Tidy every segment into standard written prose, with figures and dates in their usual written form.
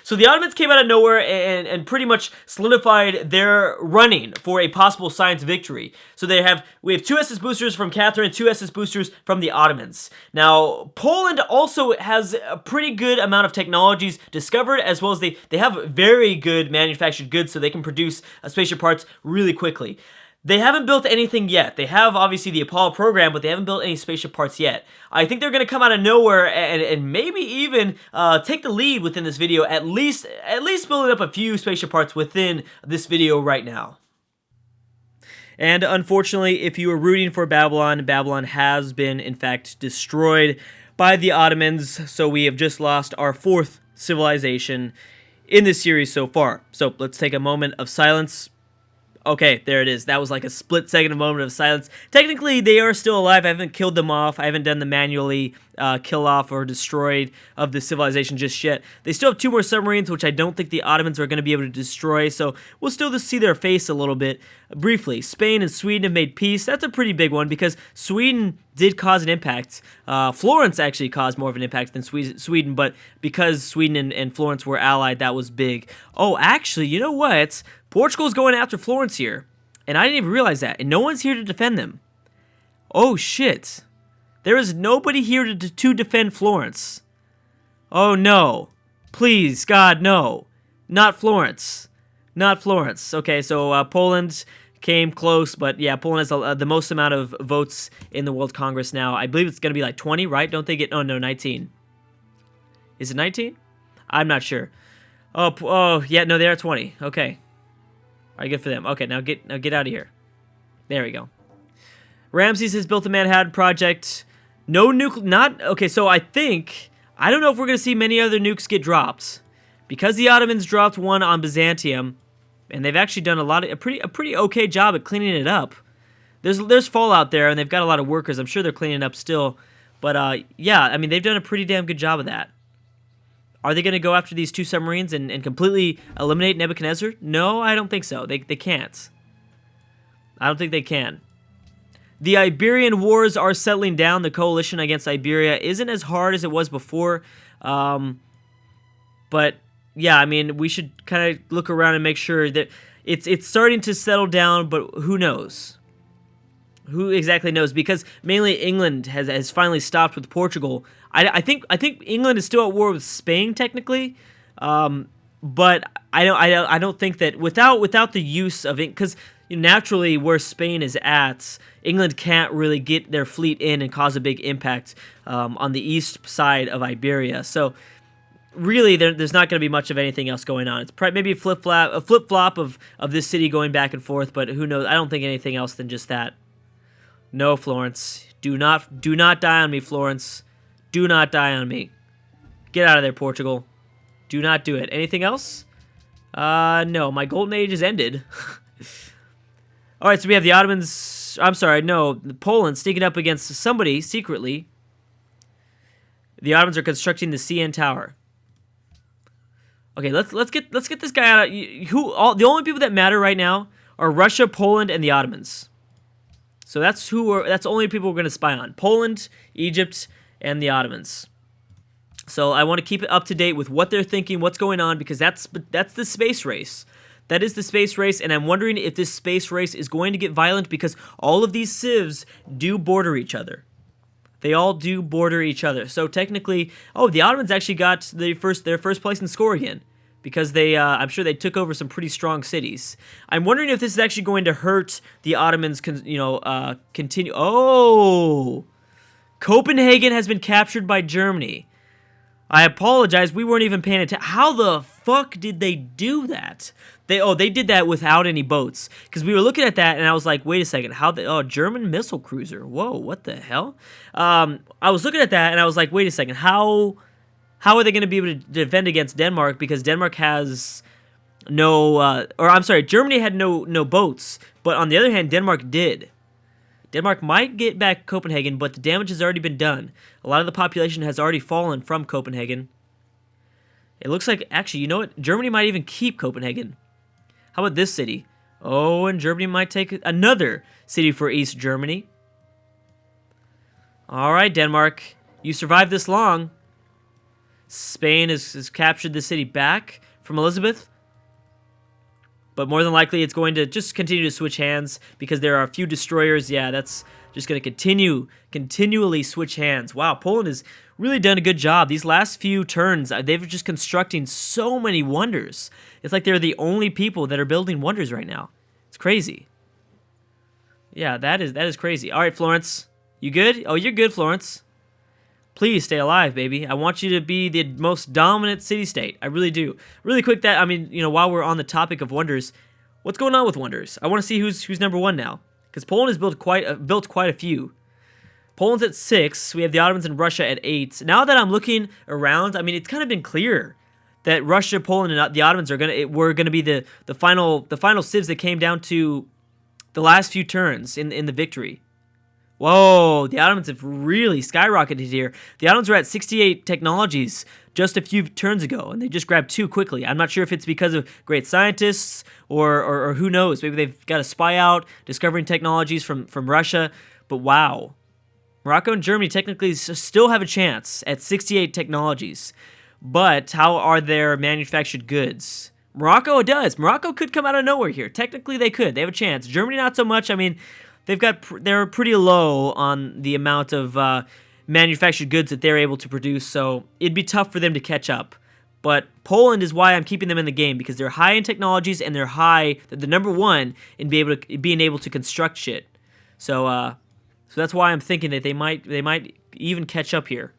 So the Ottomans came out of nowhere and pretty much solidified their running for a possible science victory. So we have 2 SS boosters from Catherine, 2 SS boosters from the Ottomans. Now, Poland also has a pretty good amount of technologies discovered, as well as they have very good manufactured goods, so they can produce spaceship parts really quickly. They haven't built anything yet. They have, obviously, the Apollo program, but they haven't built any spaceship parts yet. I think they're going to come out of nowhere and maybe even take the lead within this video, at least building up a few spaceship parts within this video right now. And unfortunately, if you were rooting for Babylon, Babylon has been, in fact, destroyed by the Ottomans, so we have just lost our 4th civilization in this series so far. So let's take a moment of silence. Okay, there it is. That was like a split-second moment of silence. Technically, they are still alive. I haven't killed them off. I haven't done the manually kill off or destroyed of the civilization just yet. They still have 2 more submarines, which I don't think the Ottomans are going to be able to destroy, so we'll still just see their face a little bit. Briefly, Spain and Sweden have made peace. That's a pretty big one because Sweden did cause an impact. Florence actually caused more of an impact than Sweden, but because Sweden and Florence were allied, that was big. Oh, actually, you know what? Portugal's going after Florence here, and I didn't even realize that, and no one's here to defend them. Oh, shit. There is nobody here to defend Florence. Oh, no. Please, God, no. Not Florence. Not Florence. Okay, so Poland came close, but yeah, Poland has the most amount of votes in the World Congress now. I believe it's going to be like 20, right? Don't they get... Oh, no, 19. Is it 19? I'm not sure. Oh, yeah, no, they are 20. Okay. All right, good for them. Okay, now get out of here. There we go. Ramses has built the Manhattan Project. No nuke, okay, so I don't know if we're going to see many other nukes get dropped. Because the Ottomans dropped one on Byzantium, and they've actually done a pretty okay job at cleaning it up. There's fallout there, and they've got a lot of workers. I'm sure they're cleaning it up still. But, yeah, I mean, they've done a pretty damn good job of that. Are they going to go after these 2 submarines and completely eliminate Nebuchadnezzar? No, I don't think so. They can't. I don't think they can. The Iberian Wars are settling down. The coalition against Iberia isn't as hard as it was before. But, yeah, I mean, we should kind of look around and make sure that it's starting to settle down, but who knows? Who exactly knows? Because mainly England has finally stopped with Portugal. I think England is still at war with Spain technically, but I don't think that without the use of it, because naturally where Spain is at, England can't really get their fleet in and cause a big impact on the east side of Iberia. So really, there's not going to be much of anything else going on. It's maybe a flip flop of this city going back and forth, but who knows? I don't think anything else than just that. No, Florence, do not die on me, Florence. Do not die on me. Get out of there, Portugal. Do not do it. Anything else? No, my golden age is ended. All right, so we have the Ottomans. I'm sorry, no, Poland sneaking up against somebody secretly. The Ottomans are constructing the CN Tower. Okay, let's get this guy out. The only people that matter right now are Russia, Poland, and the Ottomans. So that's the only people we're going to spy on: Poland, Egypt, and the Ottomans. So I want to keep it up to date with what they're thinking, what's going on, because that's the space race. That is the space race, and I'm wondering if this space race is going to get violent because all of these civs do border each other. They all do border each other. So technically, the Ottomans actually got their first place in score again because I'm sure they took over some pretty strong cities. I'm wondering if this is actually going to hurt the Ottomans, continue. Oh, Copenhagen has been captured by Germany. I apologize, we weren't even paying attention. How the fuck did they do that? They did that without any boats. Because we were looking at that, and I was like, wait a second, German missile cruiser. Whoa, what the hell? I was looking at that, and I was like, wait a second, how are they going to be able to defend against Denmark? Because Denmark has Germany had no boats. But on the other hand, Denmark did. Denmark might get back Copenhagen, but the damage has already been done. A lot of the population has already fallen from Copenhagen. It looks like, actually, you know what? Germany might even keep Copenhagen. How about this city? Oh, and Germany might take another city for East Germany. All right, Denmark. You survived this long. Spain has captured the city back from Elizabeth. But more than likely, it's going to just continue to switch hands because there are a few destroyers. Yeah, that's just going to continually switch hands. Wow, Poland has really done a good job. These last few turns, they've just constructing so many wonders. It's like they're the only people that are building wonders right now. It's crazy. Yeah, that is crazy. All right, Florence, you good? Oh, you're good, Florence. Please stay alive, baby. I want you to be the most dominant city-state. I really do. Really quick, while we're on the topic of wonders, what's going on with wonders? I want to see who's number one now, because Poland has built quite a few. Poland's at 6. We have the Ottomans and Russia at 8. Now that I'm looking around, I mean, it's kind of been clear that Russia, Poland, and the Ottomans were gonna be the final civs that came down to the last few turns in the victory. Whoa, the Ottomans have really skyrocketed here. The Ottomans were at 68 technologies just a few turns ago, and they just grabbed 2 quickly. I'm not sure if it's because of great scientists or who knows. Maybe they've got a spy out discovering technologies from Russia, but wow. Morocco and Germany technically still have a chance at 68 technologies, but how are their manufactured goods? Morocco does. Morocco could come out of nowhere here. Technically, they could. They have a chance. Germany, not so much. I mean, they're pretty low on the amount of manufactured goods that they're able to produce, so it'd be tough for them to catch up. But Poland is why I'm keeping them in the game, because they're high in technologies and they're the number one in being able to construct shit. So that's why I'm thinking that they might even catch up here.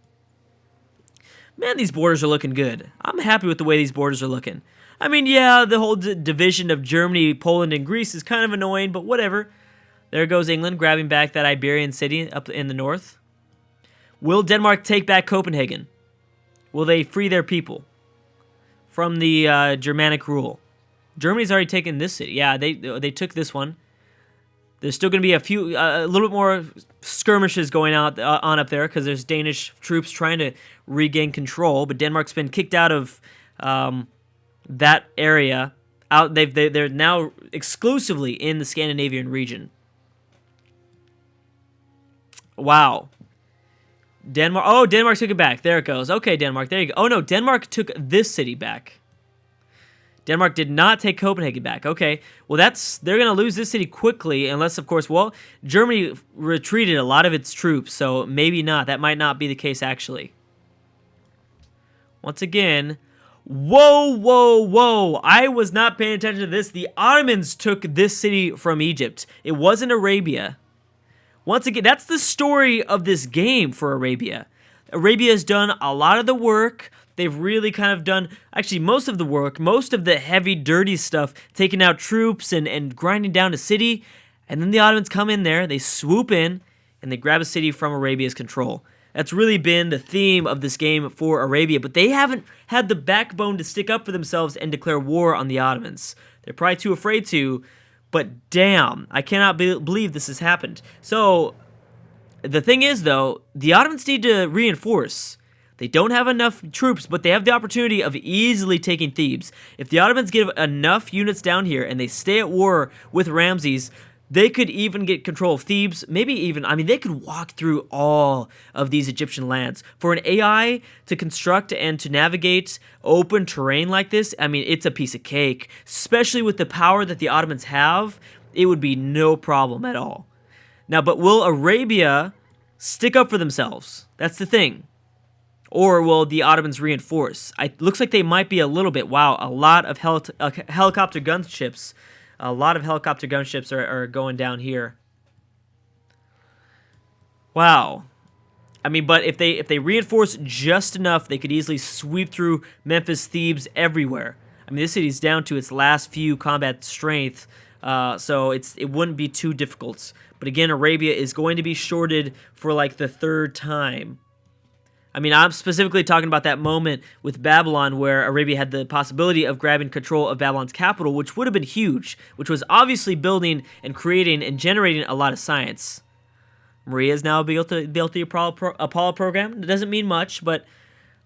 Man, these borders are looking good. I'm happy with the way these borders are looking. I mean, yeah, the whole division of Germany, Poland, and Greece is kind of annoying, but whatever. There goes England, grabbing back that Iberian city up in the north. Will Denmark take back Copenhagen? Will they free their people from the Germanic rule? Germany's already taken this city. Yeah, they took this one. There's still going to be a little bit more skirmishes going on up there because there's Danish troops trying to regain control, but Denmark's been kicked out of that area. They're now exclusively in the Scandinavian region. Wow. Denmark. Oh, Denmark took it back. There it goes. Okay, Denmark. There you go. Oh, no. Denmark took this city back. Denmark did not take Copenhagen back. Okay. Well, they're going to lose this city quickly unless, of course, Germany retreated a lot of its troops, so maybe not. That might not be the case, actually. Once again, whoa. I was not paying attention to this. The Ottomans took this city from Egypt. It wasn't Arabia. Once again, that's the story of this game for Arabia. Arabia has done a lot of the work. They've really kind of done, actually, most of the work, most of the heavy, dirty stuff, taking out troops and grinding down a city. And then the Ottomans come in there, they swoop in, and they grab a city from Arabia's control. That's really been the theme of this game for Arabia, but they haven't had the backbone to stick up for themselves and declare war on the Ottomans. They're probably too afraid to. But damn, I cannot believe this has happened. So, the thing is, though, the Ottomans need to reinforce. They don't have enough troops, but they have the opportunity of easily taking Thebes. If the Ottomans give enough units down here and they stay at war with Ramses, they could even get control of Thebes. Maybe even, they could walk through all of these Egyptian lands. For an AI to construct and to navigate open terrain like this, it's a piece of cake. Especially with the power that the Ottomans have, it would be no problem at all. Now, but will Arabia stick up for themselves? That's the thing. Or will the Ottomans reinforce? It looks like they might be a little bit. Wow, a lot of helicopter gunships. A lot of helicopter gunships are going down here. Wow. But if they reinforce just enough, they could easily sweep through Memphis, Thebes, everywhere. This city's down to its last few combat strength, so it wouldn't be too difficult. But again, Arabia is going to be shorted for like the 3rd time. I'm specifically talking about that moment with Babylon where Arabia had the possibility of grabbing control of Babylon's capital, which would have been huge, which was obviously building and creating and generating a lot of science. Maria's now built the Apollo program. It doesn't mean much, but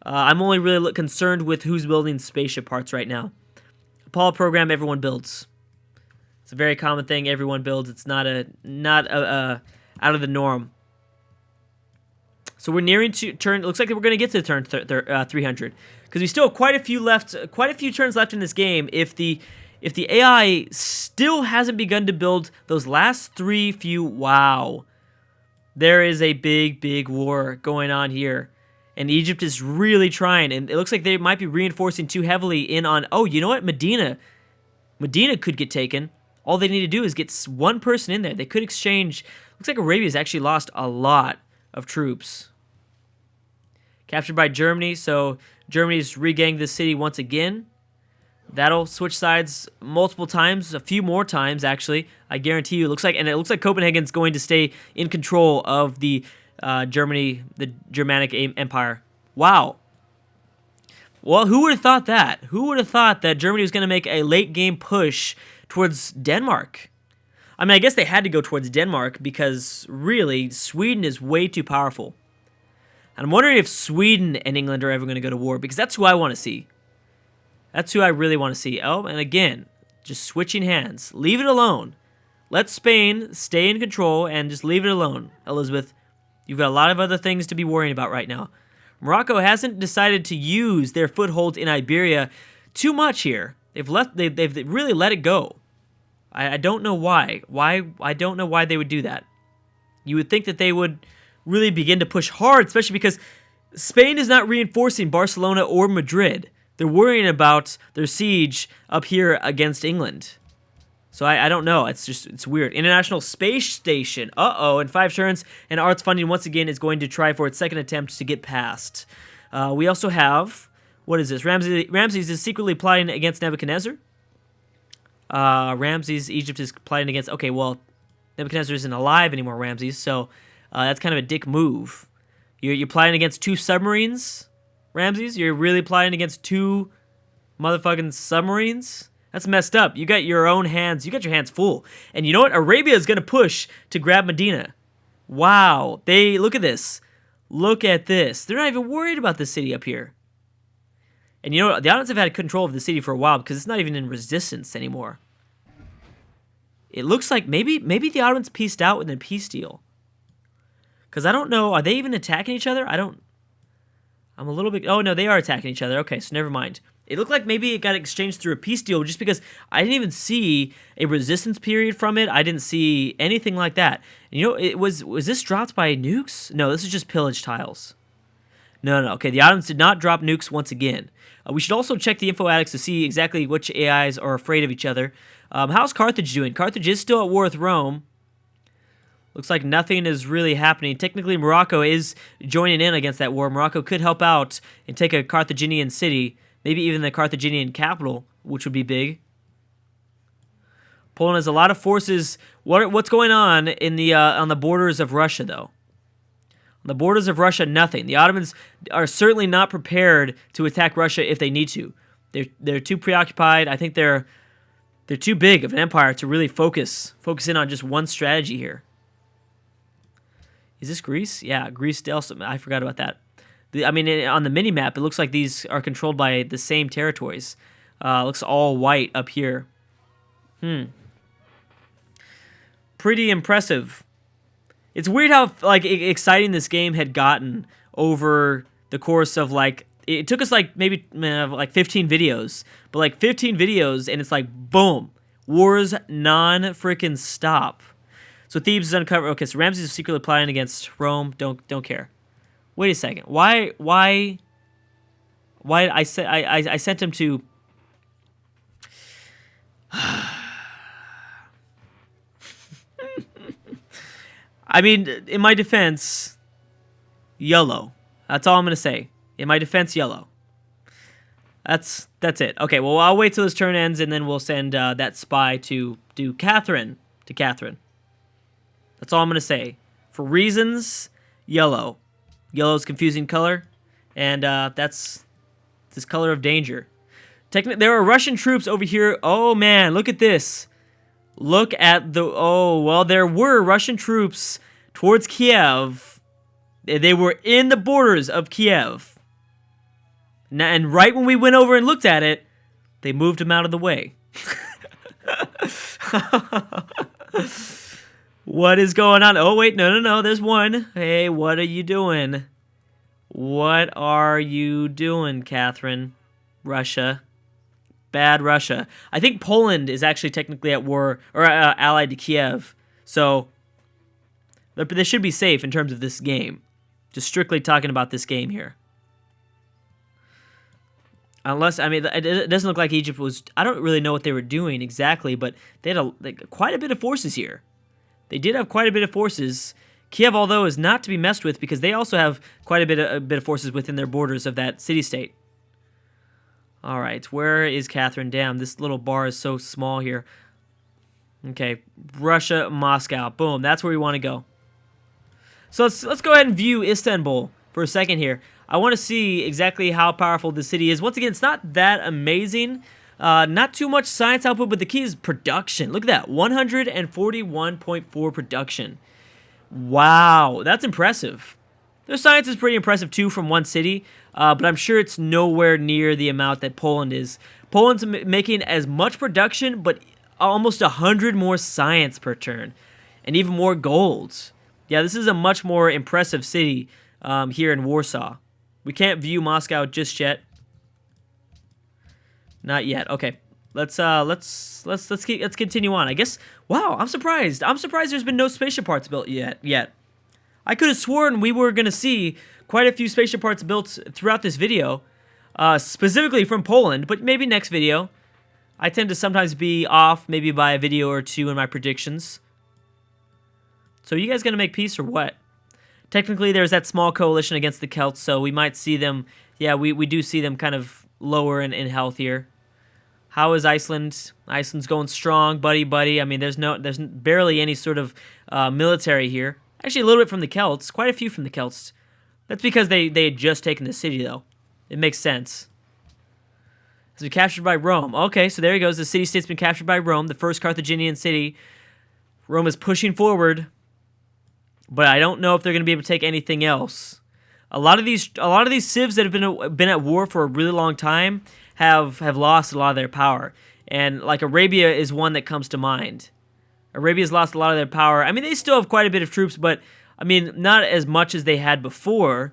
I'm only really concerned with who's building spaceship parts right now. Apollo program, everyone builds. It's a very common thing. Everyone builds. It's not out of the norm. So we're nearing to turn. Looks like we're going to get to turn 300 because we still have quite a few turns left in this game. If the AI still hasn't begun to build those last wow, there is a big war going on here, and Egypt is really trying. And it looks like they might be reinforcing too heavily in on. Oh, you know what, Medina could get taken. All they need to do is get one person in there. They could exchange. Looks like Arabia's actually lost a lot of troops. Captured by Germany, so Germany's regaining the city once again. That'll switch sides multiple times, a few more times actually. I guarantee you. It looks like Copenhagen's going to stay in control of the the Germanic Empire. Wow. Well, who would have thought that? Who would have thought that Germany was going to make a late game push towards Denmark? I mean, I guess they had to go towards Denmark because really Sweden is way too powerful. And I'm wondering if Sweden and England are ever going to go to war, because that's who I want to see. That's who I really want to see. Oh, and again, just switching hands. Leave it alone. Let Spain stay in control and just leave it alone, Elizabeth. You've got a lot of other things to be worrying about right now. Morocco hasn't decided to use their foothold in Iberia too much here. They've really let it go. I don't know why. I don't know why they would do that. You would think that they would really begin to push hard, especially because Spain is not reinforcing Barcelona or Madrid. They're worrying about their siege up here against England. So I don't know. It's weird. International Space Station. In 5 turns, and arts funding once again is going to try for its second attempt to get past. We also have, what is this? Ramses is secretly plotting against Nebuchadnezzar. Egypt is plotting against. Okay, well, Nebuchadnezzar isn't alive anymore, Ramses. So that's kind of a dick move. You're plotting against 2 submarines, Ramses. You're really plotting against 2 motherfucking submarines. That's messed up. You got your own hands. You got your hands full. And you know what? Arabia is going to push to grab Medina. Wow. Look at this. Look at this. They're not even worried about the city up here. And you know what? The Ottomans have had control of the city for a while because it's not even in resistance anymore. It looks like maybe the Ottomans pieced out with a peace deal. Because I don't know. Are they even attacking each other? I'm a little bit. Oh, no, they are attacking each other. Okay, so never mind. It looked like maybe it got exchanged through a peace deal just because I didn't even see a resistance period from it. I didn't see anything like that. And you know, was this dropped by nukes? No, this is just pillage tiles. No. Okay, the Ottomans did not drop nukes once again. We should also check the info addicts to see exactly which AIs are afraid of each other. How's Carthage doing? Carthage is still at war with Rome. Looks like nothing is really happening. Technically, Morocco is joining in against that war. Morocco could help out and take a Carthaginian city, maybe even the Carthaginian capital, which would be big. Poland has a lot of forces. What's going on in the on the borders of Russia, though? On the borders of Russia, nothing. The Ottomans are certainly not prepared to attack Russia if they need to. They're too preoccupied. I think they're too big of an empire to really focus in on just one strategy here. Is this Greece? Yeah, Greece also. I forgot about that. I mean, on the mini-map, it looks like these are controlled by the same territories. Looks all white up here. Pretty impressive. It's weird how exciting this game had gotten over the course of it took us maybe 15 videos, but 15 videos and it's boom, wars non-freaking stop. So Thebes is uncovered. Okay, so Ramses is secretly plotting against Rome. Don't care. Wait a second. Why I sent him to I mean, in my defense, yellow. That's all I'm going to say. In my defense, yellow. That's it. Okay, well, I'll wait till this turn ends and then we'll send that spy to Catherine. That's all I'm going to say. For reasons, yellow. Yellow is confusing color, and that's this color of danger. There are Russian troops over here. Oh, man, look at this. Look at there were Russian troops towards Kiev. They were in the borders of Kiev. And right when we went over and looked at it, they moved them out of the way. What is going on? Oh, wait, no, there's one. Hey, what are you doing? What are you doing, Catherine? Russia. Bad Russia. I think Poland is actually technically at war, or allied to Kiev. So, they should be safe in terms of this game. Just strictly talking about this game here. Unless, I mean, it doesn't look like Egypt was... I don't really know what they were doing exactly, but they had quite a bit of forces here. They did have quite a bit of forces. Kiev, although, is not to be messed with because they also have quite a bit of forces within their borders of that city-state. All right, where is Catherine? Damn, this little bar is so small here. Okay, Russia, Moscow. Boom, that's where we want to go. So let's go ahead and view Istanbul for a second here. I want to see exactly how powerful the city is. Once again, it's not that amazing. Not too much science output, but the key is production. Look at that, 141.4 production. Wow, that's impressive. Their science is pretty impressive too from one city, but I'm sure it's nowhere near the amount that Poland is. Poland's making as much production, but almost 100 more science per turn, and even more gold. Yeah, this is a much more impressive city here in Warsaw. We can't view Moscow just yet. Not yet. Okay, let's continue on. I guess. Wow, I'm surprised. I'm surprised there's been no spaceship parts built yet. I could have sworn we were gonna see quite a few spaceship parts built throughout this video, specifically from Poland. But maybe next video. I tend to sometimes be off, maybe by a video or two in my predictions. So you guys gonna make peace or what? Technically, there's that small coalition against the Celts, so we might see them. Yeah, we do see them kind of lower in health here. How is Iceland? Iceland's going strong, buddy. I mean, there's barely any sort of military here. Actually, a little bit from the Celts. Quite a few from the Celts. That's because they had just taken the city, though. It makes sense. It's been captured by Rome. Okay, so there he goes. The city-state's been captured by Rome, the first Carthaginian city. Rome is pushing forward. But I don't know if they're going to be able to take anything else. A lot of these civs that have been at war for a really long time have lost a lot of their power. And like Arabia is one that comes to mind. Arabia's lost a lot of their power. I mean, they still have quite a bit of troops, but I mean, not as much as they had before.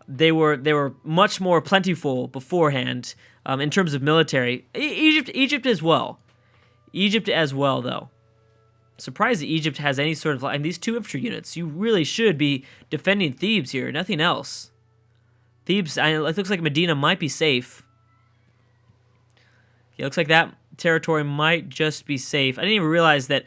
They were much more plentiful beforehand in terms of military. Egypt as well. Egypt as well, though. Surprised that Egypt has any sort of... And these 2 infantry units, you really should be defending Thebes here, nothing else. Thebes, it looks like Medina might be safe. It looks like that territory might just be safe. I didn't even realize that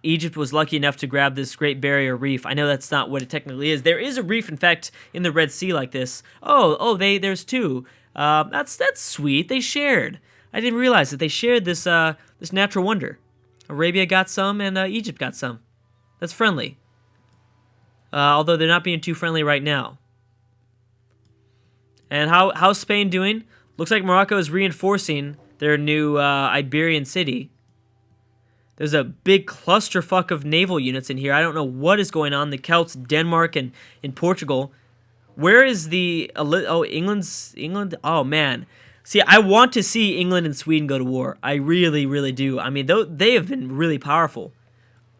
Egypt was lucky enough to grab this Great Barrier Reef. I know that's not what it technically is. There is a reef, in fact, in the Red Sea like this. There's 2. That's sweet. They shared. I didn't realize that they shared this natural wonder. Arabia got some, and Egypt got some. That's friendly. Although they're not being too friendly right now. And how's Spain doing? Looks like Morocco is reinforcing their new Iberian city. There's a big clusterfuck of naval units in here. I don't know what is going on. The Celts, Denmark, and in Portugal. Where is the... England? Oh, man. See, I want to see England and Sweden go to war. I really, really do. I mean, they have been really powerful.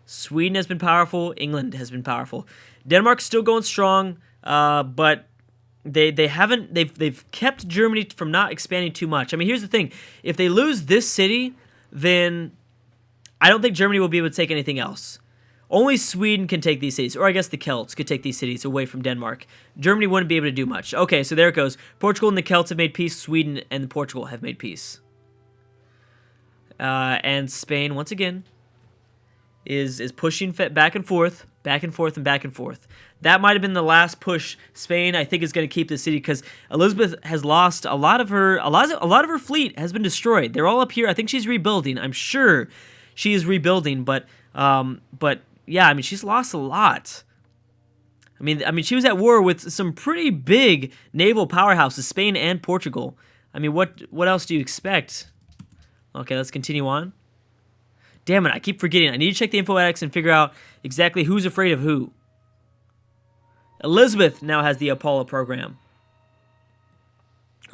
Sweden has been powerful. England has been powerful. Denmark's still going strong, but they've kept Germany from not expanding too much. I mean, here's the thing: if they lose this city, then I don't think Germany will be able to take anything else. Only Sweden can take these cities, or I guess the Celts could take these cities away from Denmark. Germany wouldn't be able to do much. Okay, so there it goes. Portugal and the Celts have made peace. Sweden and Portugal have made peace. And Spain, once again, is pushing back and forth, back and forth, and back and forth. That might have been the last push. Spain, I think, is going to keep the city because Elizabeth has lost a lot of her fleet has been destroyed. They're all up here. I think she's rebuilding. I'm sure she is rebuilding, but yeah, I mean, she's lost a lot. I mean, she was at war with some pretty big naval powerhouses, Spain and Portugal. I mean, what else do you expect? Okay, let's continue on. Damn it, I keep forgetting. I need to check the info-X and figure out exactly who's afraid of who. Elizabeth now has the Apollo program.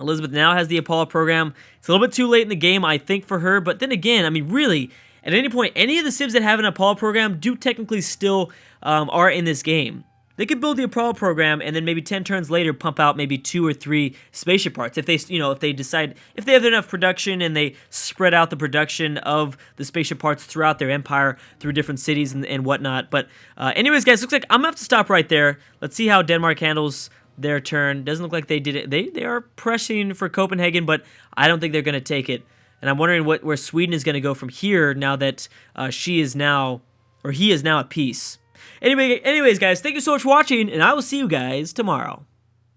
Elizabeth now has the Apollo program. It's a little bit too late in the game, I think, for her. But then again, I mean, really... At any point, any of the civs that have an Apollo program do technically still are in this game. They could build the Apollo program and then maybe 10 turns later pump out maybe 2 or 3 spaceship parts. If they, if they decide, if they have enough production and they spread out the production of the spaceship parts throughout their empire through different cities and whatnot. But anyways, guys, looks like I'm gonna have to stop right there. Let's see how Denmark handles their turn. Doesn't look like they did it. They are pressing for Copenhagen, but I don't think they're gonna take it. And I'm wondering where Sweden is gonna go from here now that he is now at peace. Anyways, guys, thank you so much for watching, and I will see you guys tomorrow.